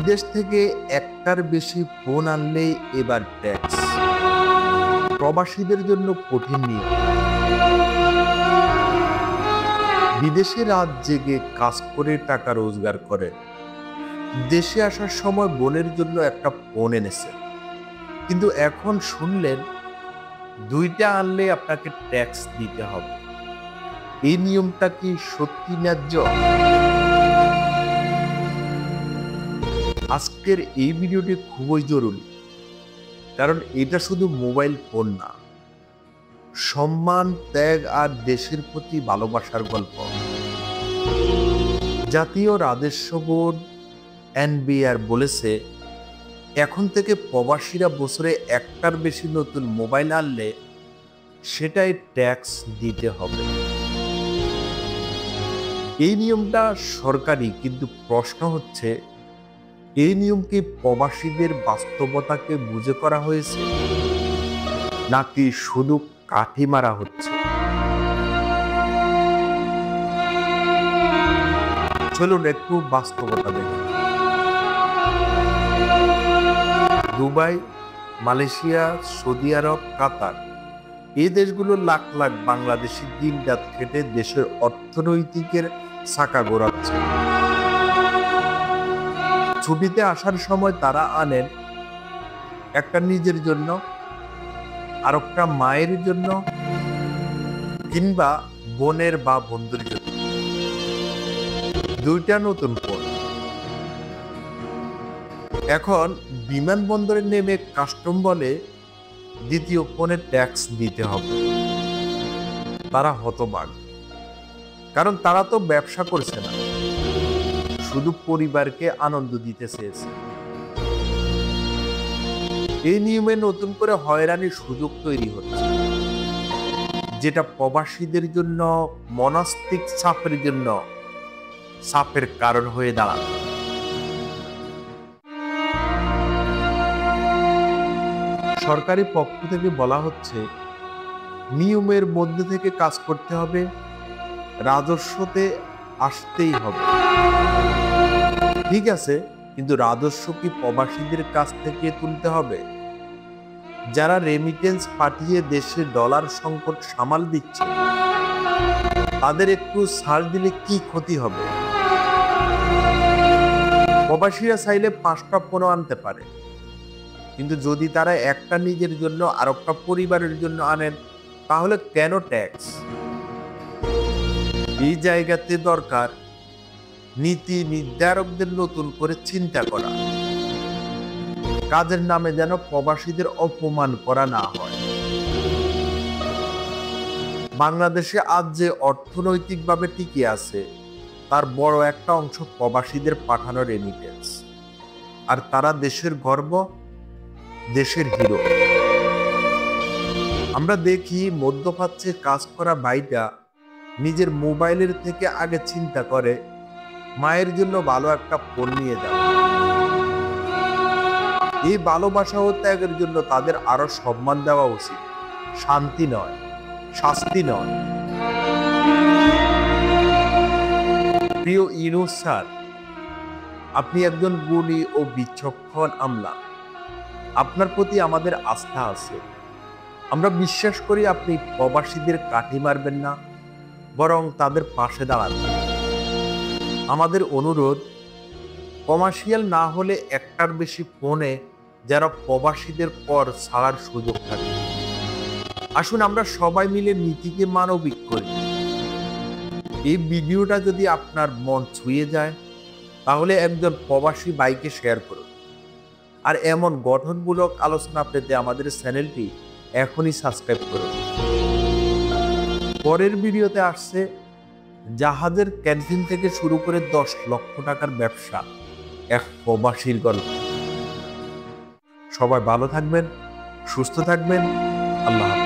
বিদেশ থেকে একটার বেশি ফোন আনলেই এবার ট্যাক্স। প্রবাসীদের জন্য কঠিন নিয়ম। বিদেশে রাত জেগে কাজ করে টাকা রোজগার করে দেশে আসার সময় বোনের জন্য একটা ফোন এনেছে, কিন্তু এখন শুনলেন দুইটা আনলে আপনাকে ট্যাক্স দিতে হবে। এই নিয়মটা কি সত্যি ন্যায্য? আজকের এই ভিডিওটি খুবই জরুরি, কারণ এটা শুধু মোবাইল ফোন না, সম্মান, ত্যাগ আর দেশের প্রতি ভালোবাসার গল্প। জাতীয় রাজস্ব বোর্ড এনবিআর বলেছে, এখন থেকে প্রবাসীরা বছরে একটার বেশি নতুন মোবাইল আনলে সেটাই ট্যাক্স দিতে হবে। এই নিয়মটা সরকারি, কিন্তু প্রশ্ন হচ্ছে এই নিয়ম কি প্রবাসীদের বাস্তবতাকে বুঝে করা হয়েছে, নাকি শুধু কাঠি মারা হচ্ছে? চলুন একটু বাস্তবতা দেখি। দুবাই, মালয়েশিয়া, সৌদি আরব, কাতার, এই দেশগুলো লাখ লাখ বাংলাদেশি দিন রাত খেটে দেশের অর্থনৈতিকের চাকা ঘোরাচ্ছে। ছুটিতে আসার সময় তারা আনেন একটা নিজের জন্য, আর একটা মায়ের জন্য, কিংবা বোনের বা বন্ধুর জন্য। দুইটা নতুন ফোন। এখন বিমানবন্দরে নেমে কাস্টম বলে দ্বিতীয় ফোনে ট্যাক্স দিতে হবে। তারা হতবাক, কারণ তারা তো ব্যবসা করছে না, শুধু পরিবারকে আনন্দ দিতে চেয়েছে। এই নিয়মে নতুন করে হয়রানির সুযোগ তৈরি হচ্ছে, যেটা প্রবাসীদের জন্য মনস্তিক চাপের জন্য চাপের কারণ হয়ে দাঁড়ায়। সরকারি পক্ষ থেকে বলা হচ্ছে নিয়মের মধ্যে থেকে কাজ করতে হবে, রাজস্বতে আসতেই হবে। ঠিক আছে, কিন্তু রাজস্ব কি প্রবাসীদের কাছ থেকে তুলতে হবে? যারা রেমিটেন্স পাঠিয়ে দেশে ডলার সংকট সামাল দিচ্ছে, তাদের একটু ছাড় দিলে কি ক্ষতি হবে? প্রবাসীরা চাইলে 5টা ফোন আনতে পারে, কিন্তু যদি তারা একটা নিজের জন্য আর একটা পরিবারের জন্য আনেন, তাহলে কেন ট্যাক্স? এই জায়গাতে দরকার নীতি নির্ধারকদের নতুন করে চিন্তা করা। কাজের নামে যেন প্রবাসীদের অপমান করা না হয়। বাংলাদেশে আজ যে অর্থনৈতিকভাবে টিকে আছে, তার বড় একটা অংশ প্রবাসীদের পাঠানো রেমিটেন্স। আর তারা দেশের গর্ব, দেশের হিরো। আমরা দেখি মধ্যপ্রাচ্যে কাজ করা ভাইটা নিজের মোবাইলের থেকে আগে চিন্তা করে মায়ের জন্য ভালো একটা ফোন নিয়ে যাবে। এই ভালোবাসা ও ত্যাগের জন্য তাদের আরো সম্মান দেওয়া উচিত, শান্তি নয়, শাস্তি নয়। প্রিয় ইউনূস স্যার, আপনি একজন গুণী ও বিচক্ষণ আমলা। আপনার প্রতি আমাদের আস্থা আছে। আমরা বিশ্বাস করি আপনি প্রবাসীদের কাঠি মারবেন না, বরং তাদের পাশে দাঁড়াবেন। আমাদের অনুরোধ, কমার্শিয়াল না হলে একটার বেশি ফোনে যারা প্রবাসীদের কর ছাড়ার সুযোগ থাকে। আসুন আমরা সবাই মিলে নীতিকে মানবিক করি। এই ভিডিওটা যদি আপনার মন ছুঁয়ে যায়, তাহলে একজন প্রবাসী ভাইকে শেয়ার করুন। আর এমন গঠনমূলক আলোচনা পেতে আমাদের চ্যানেলটি এখনই সাবস্ক্রাইব করুন। পরের ভিডিওতে আসছে জাহাজের ক্যান্টিন থেকে শুরু করে 10 লক্ষ টাকার ব্যবসা, এক প্রবাসীর গল্প। সবাই ভালো থাকবেন, সুস্থ থাকবেন। আল্লাহ হাফেজ।